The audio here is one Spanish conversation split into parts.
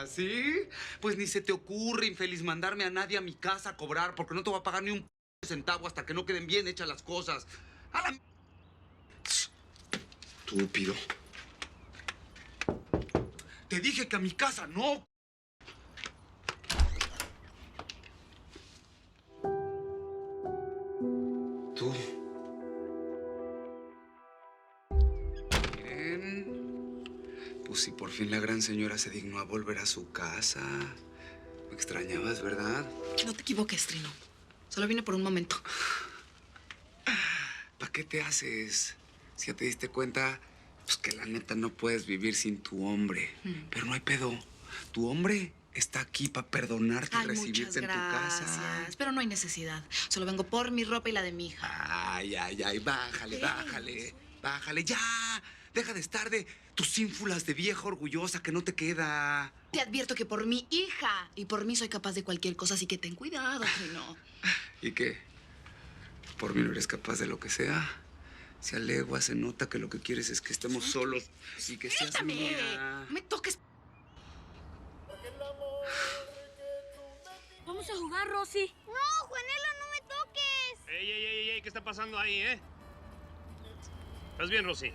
¿Sí? Pues ni se te ocurre, infeliz, mandarme a nadie a mi casa a cobrar, porque no te voy a pagar ni un centavo hasta que no queden bien hechas las cosas. ¡A la... Estúpido. Te dije que a mi casa no. Tú. Miren. Pues si por fin la gran señora se dignó a volver a su casa. Me extrañabas, ¿verdad? No te equivoques, Trino. Solo vine por un momento. ¿Para qué te haces? Si ya te diste cuenta, pues que la neta no puedes vivir sin tu hombre. Pero no hay pedo. Tu hombre está aquí para perdonarte y recibirte en tu casa. Pero no hay necesidad. Solo vengo por mi ropa y la de mi hija. Ay, bájale, bájale. Bájale, ya. Deja de estar de tus ínfulas de vieja orgullosa que no te queda. Te advierto que por mi hija y por mí soy capaz de cualquier cosa, así que ten cuidado, Trino. ¿Y qué? ¿Por mí no eres capaz de lo que sea? Se alegua, se nota que lo que quieres es que estemos solos y que seas mía. No me toques. Vamos a jugar, Rosy. No, Juanelo, no me toques. ¡Ey! ¿Qué está pasando ahí, ¿Estás bien, Rosy?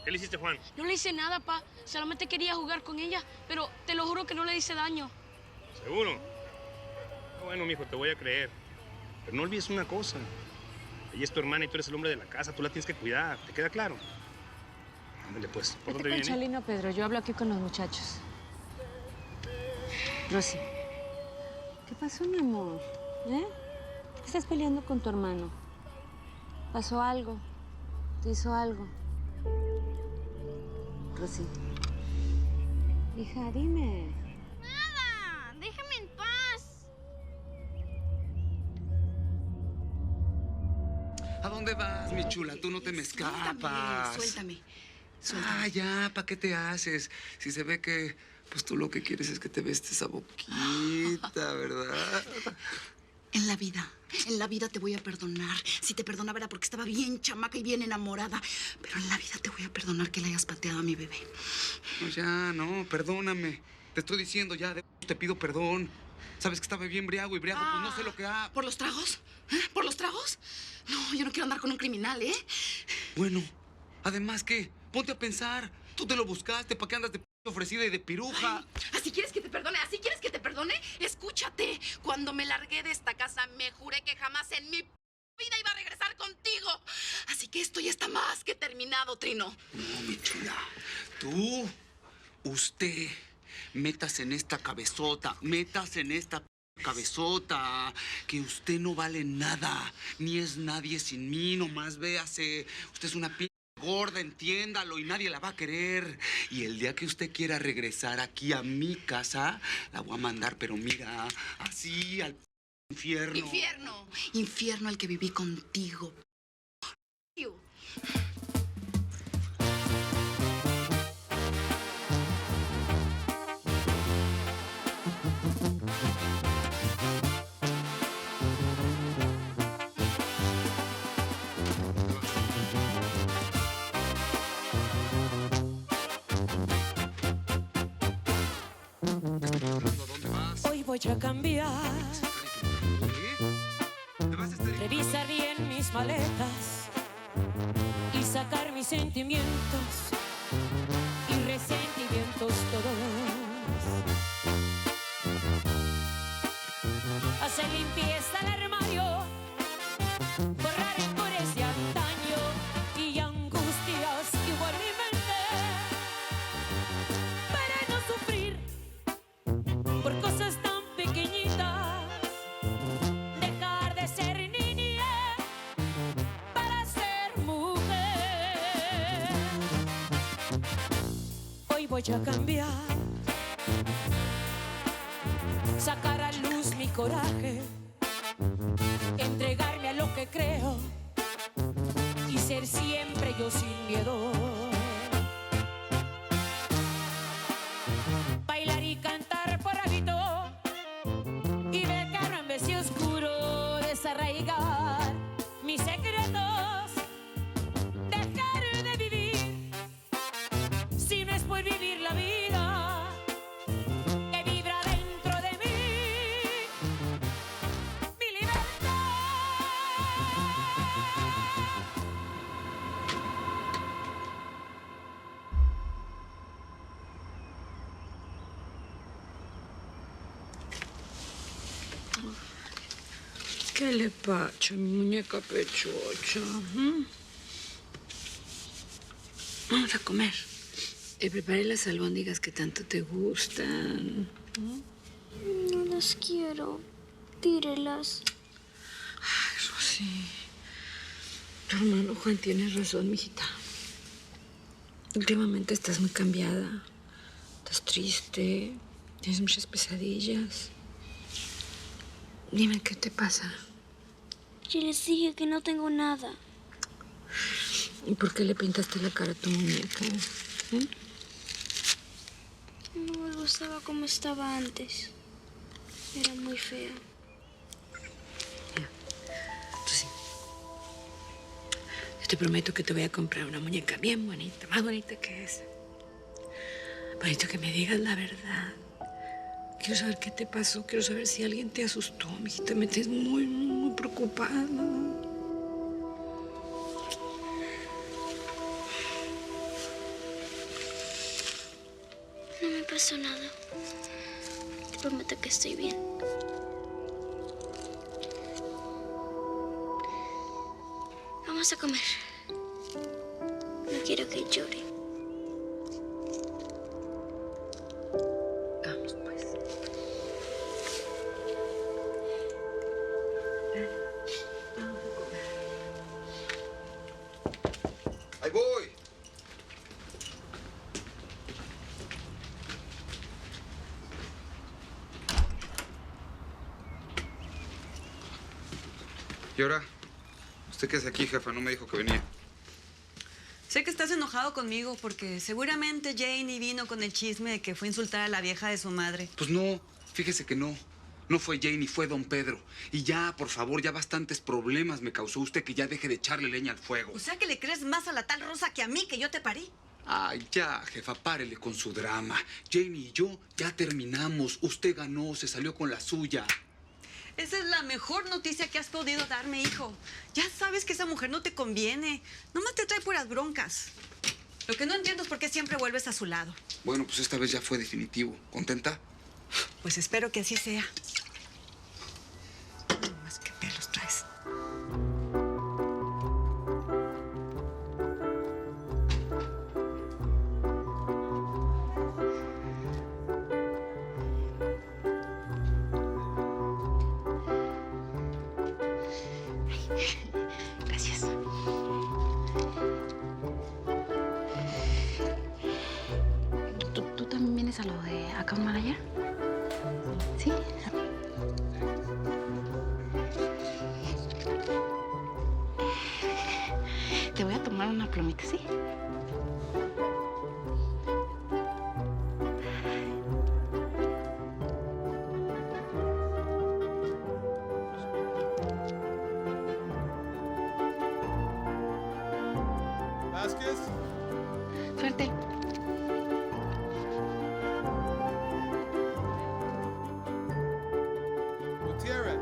¿Qué le hiciste, Juan? No le hice nada, pa. Solamente quería jugar con ella, pero te lo juro que no le hice daño. ¿Seguro? Bueno, mijo, te voy a creer. Pero no olvides una cosa. Ella es tu hermana y tú eres el hombre de la casa. Tú la tienes que cuidar. ¿Te queda claro? Ándale, pues. ¿Por dónde viene? Chalino, Pedro. Yo hablo aquí con los muchachos. Rosy. ¿Qué pasó, mi amor? ¿Por qué estás peleando con tu hermano? ¿Pasó algo? ¿Te hizo algo? Rosy. Hija, dime. Nada, déjame en paz. ¿A dónde vas, mi chula? Tú no te me escapas. Suéltame. Ah, ya, ¿para qué te haces? Si se ve que, pues tú lo que quieres es que te bestes esa boquita, ¿verdad? En la vida te voy a perdonar. Si te perdonaba era porque estaba bien chamaca y bien enamorada. Pero en la vida te voy a perdonar que le hayas pateado a mi bebé. No, ya, no, perdóname. Te estoy diciendo ya, te pido perdón. Sabes que estaba bien briago y briago, pues no sé lo que ha... ¿Por los tragos? ¿Por los tragos? No, yo no quiero andar con un criminal, ¿eh? Bueno, además, ¿qué? Ponte a pensar. Tú te lo buscaste, ¿para qué andas de ofrecida y de piruja? Ay, ¿así quieres que te perdone? ¿Así quieres que te perdone? Escúchate. Cuando me largué de esta casa, me juré que jamás en mi vida iba a regresar contigo. Así que esto ya está más que terminado, Trino. No, mi chula. Usted, metas en esta cabezota, que usted no vale nada, ni es nadie sin mí, nomás véase. Usted es una gorda, entiéndalo, y nadie la va a querer. Y el día que usted quiera regresar aquí a mi casa, la voy a mandar, pero mira, así al infierno. Infierno al que viví contigo. ¿Dónde vas? Hoy voy a cambiar. ¿Te vas a estar... Revisar bien mis maletas y sacar mis sentimientos y resentimientos todos. Hacer limpieza al armario, borrar rencores de antaño y angustias que hubo en mi mente para no sufrir por cosas tan pequeñitas. Dejar de ser niña para ser mujer. Hoy voy a cambiar, sacar a luz mi coraje, entregarme a lo que creo y ser siempre yo sin miedo. Bailar y cantar por hábito y dejarme en vez oscuro desarraigar mis secretos. Dejar de vivir si no es por vivir la vida. ¿Qué le pasa, mi muñeca pechocha? Vamos a comer. Te preparé las albóndigas que tanto te gustan. No las quiero. Tírelas. Ay, Rosy. Tu hermano Juan tiene razón, mijita. Últimamente estás muy cambiada. Estás triste. Tienes muchas pesadillas. Dime, ¿qué te pasa? Yo les dije que no tengo nada. ¿Y por qué le pintaste la cara a tu muñeca? No me gustaba como estaba antes. Era muy fea. Rosy, yo te prometo que te voy a comprar una muñeca bien bonita, más bonita que esa. Bonito que me digas la verdad. Quiero saber qué te pasó. Quiero saber si alguien te asustó. Mijita, me tienes muy, muy preocupada. No me pasó nada. Te prometo que estoy bien. Vamos a comer. No quiero que llore. Vamos, pues. Vamos a comer. ¡Ahí voy! ¿Y ahora? ¿Usted qué hace aquí, jefa? No me dijo que venía. Sé que estás enojado conmigo porque seguramente Janie vino con el chisme de que fue a insultar a la vieja de su madre. Pues no, fíjese que no. No fue Janie, fue don Pedro. Y ya, por favor, ya bastantes problemas me causó usted que ya deje de echarle leña al fuego. O sea que le crees más a la tal Rosa que a mí, que yo te parí. Ay, ya, jefa, párele con su drama. Janie y yo ya terminamos. Usted ganó, se salió con la suya. Esa es la mejor noticia que has podido darme, hijo. Ya sabes que esa mujer no te conviene. Nomás te trae puras broncas. Lo que no entiendo es por qué siempre vuelves a su lado. Bueno, pues esta vez ya fue definitivo. ¿Contenta? Pues espero que así sea. No más que pelos traes. Gracias. ¿Tú también vienes a lo de Account Manager? ¿Sí? Te voy a tomar una plumita, ¿sí? Vasquez. Suerte. Gutierrez.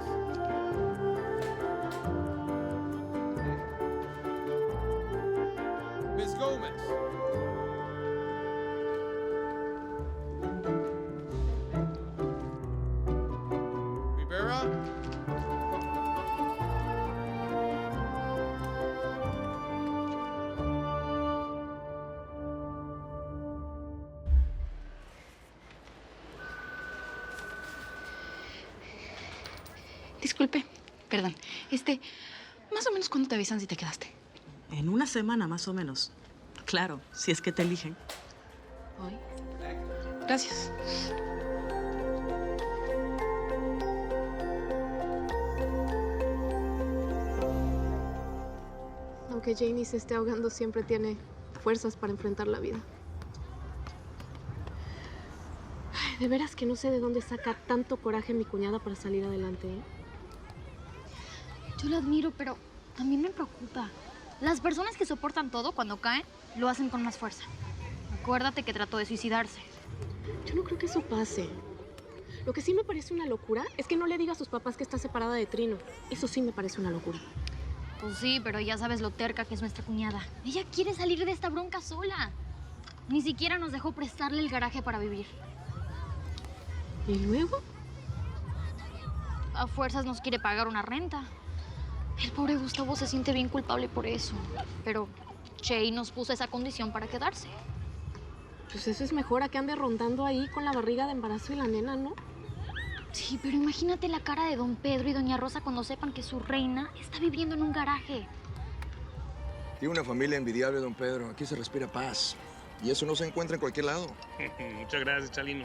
Miss Gomez. Rivera. Disculpe, perdón. Más o menos ¿cuándo te avisan si te quedaste? En una semana más o menos. Claro, si es que te eligen. Hoy. Gracias. Aunque Janie se esté ahogando, siempre tiene fuerzas para enfrentar la vida. Ay, de veras que no sé de dónde saca tanto coraje mi cuñada para salir adelante, ¿eh? Yo la admiro, pero también me preocupa. Las personas que soportan todo cuando caen, lo hacen con más fuerza. Acuérdate que trató de suicidarse. Yo no creo que eso pase. Lo que sí me parece una locura es que no le diga a sus papás que está separada de Trino. Eso sí me parece una locura. Pues sí, pero ya sabes lo terca que es nuestra cuñada. Ella quiere salir de esta bronca sola. Ni siquiera nos dejó prestarle el garaje para vivir. ¿Y luego? a fuerzas nos quiere pagar una renta. El pobre Gustavo se siente bien culpable por eso. Pero Che nos puso esa condición para quedarse. Pues eso es mejor a que ande rondando ahí con la barriga de embarazo y la nena, ¿no? Sí, pero imagínate la cara de don Pedro y doña Rosa cuando sepan que su reina está viviendo en un garaje. Tiene una familia envidiable, don Pedro. Aquí se respira paz. Y eso no se encuentra en cualquier lado. Muchas gracias, Chalino.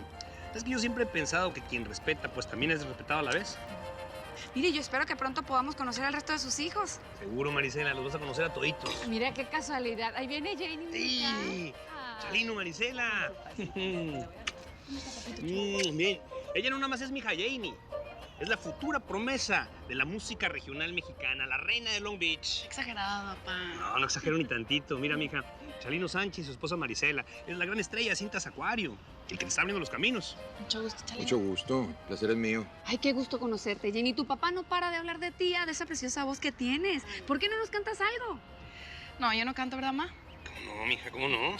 Es que yo siempre he pensado que quien respeta, pues también es respetado a la vez. Mire, yo espero que pronto podamos conocer al resto de sus hijos. Seguro, Marisela, los vas a conocer a toditos. Mira qué casualidad. Ahí viene Janie. Sí, Chalino, Marisela. Bien. Ella no nada más es mi hija Janie. Es la futura promesa de la música regional mexicana, la reina de Long Beach. Exagerado, papá. No exagero ni tantito. Mira, mija, Chalino Sánchez y su esposa Marisela es la gran estrella de Cintas Acuario, el que te está abriendo los caminos. Mucho gusto, Chalino. Mucho gusto. El placer es mío. Ay, qué gusto conocerte, Jenny. Tu papá no para de hablar de ti, de esa preciosa voz que tienes. ¿Por qué no nos cantas algo? No, yo no canto, ¿verdad, ma? ¿Cómo no, mija? ¿Cómo no?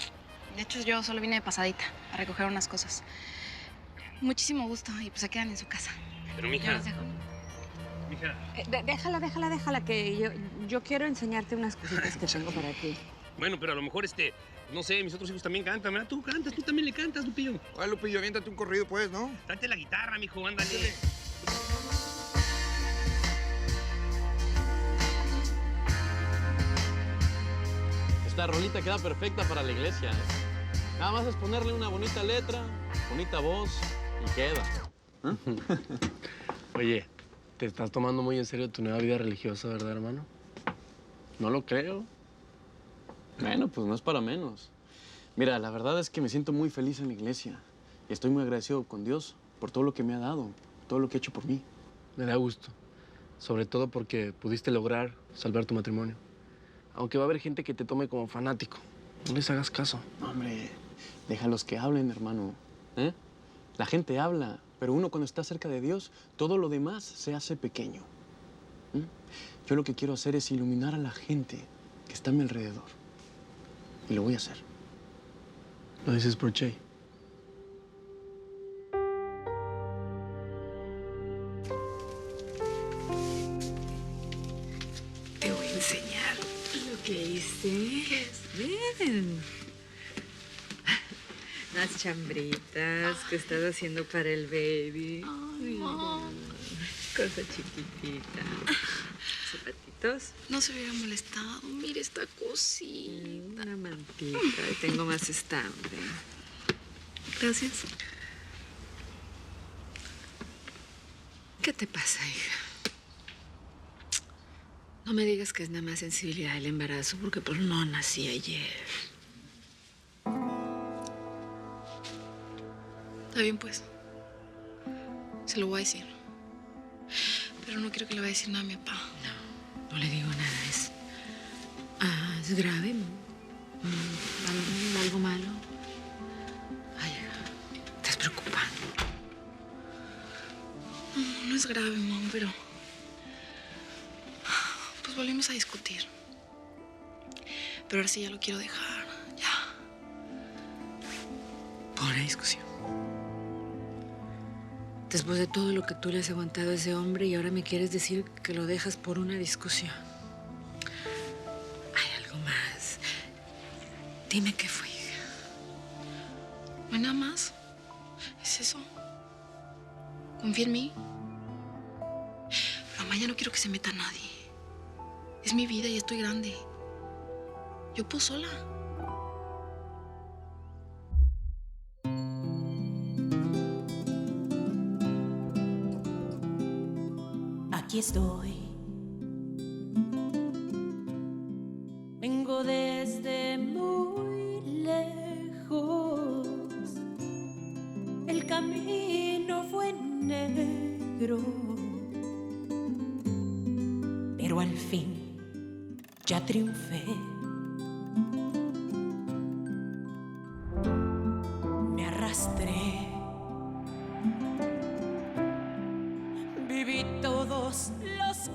De hecho, yo solo vine de pasadita a recoger unas cosas. Muchísimo gusto y pues se quedan en su casa. Pero, mija... Yo los dejo. Mija... Déjala, que yo quiero enseñarte unas cositas que tengo para ti. Bueno, pero a lo mejor, no sé, mis otros hijos también cantan, ¿verdad? Tú cantas, tú también le cantas, Lupillo. Ay, Lupillo, aviéntate un corrido, pues, ¿no? Date la guitarra, mijo, ándale. Esta rolita queda perfecta para la iglesia, ¿eh? Nada más es ponerle una bonita letra, bonita voz y queda. Oye, te estás tomando muy en serio tu nueva vida religiosa, ¿verdad, hermano? No lo creo. Bueno, pues no es para menos. Mira, la verdad es que me siento muy feliz en la iglesia. Y estoy muy agradecido con Dios por todo lo que me ha dado, todo lo que ha hecho por mí. Me da gusto. Sobre todo porque pudiste lograr salvar tu matrimonio. Aunque va a haber gente que te tome como fanático. No les hagas caso. Hombre, déjalos que hablen, hermano. ¿Eh? La gente habla, pero uno cuando está cerca de Dios, todo lo demás se hace pequeño. Yo lo que quiero hacer es iluminar a la gente que está a mi alrededor. Y lo voy a hacer. ¿Lo dices por Che? Te voy a enseñar lo que hice. ¿Qué es? Ven. Las chambritas que estás haciendo para el baby. Ay, Mom. Cosa chiquitita. Zapatitos. No se hubiera molestado. Mira esta cosita. Una mantita. Y tengo más estambre. Gracias. ¿Qué te pasa, hija? No me digas que es nada más sensibilidad del embarazo, porque pues no nací ayer. Está bien, pues. Se lo voy a decir. Pero no quiero que le vaya a decir nada a mi papá. No le digo nada. Es grave, ¿no? ¿Algo malo? Ay, estás preocupando. No, no es grave, Mom, pero... Pues volvimos a discutir. Pero ahora sí ya lo quiero dejar. Ya. Por una discusión. Después de todo lo que tú le has aguantado a ese hombre y ahora me quieres decir que lo dejas por una discusión. Hay algo más. Dime qué fue, hija. No hay nada más. Es eso. Confía en mí. Pero mamá, ya no quiero que se meta nadie. Es mi vida y estoy grande. Yo puedo sola. Aquí estoy. Vengo desde muy lejos. El camino fue negro, pero al fin ya triunfé. Me arrastré. Viví todos los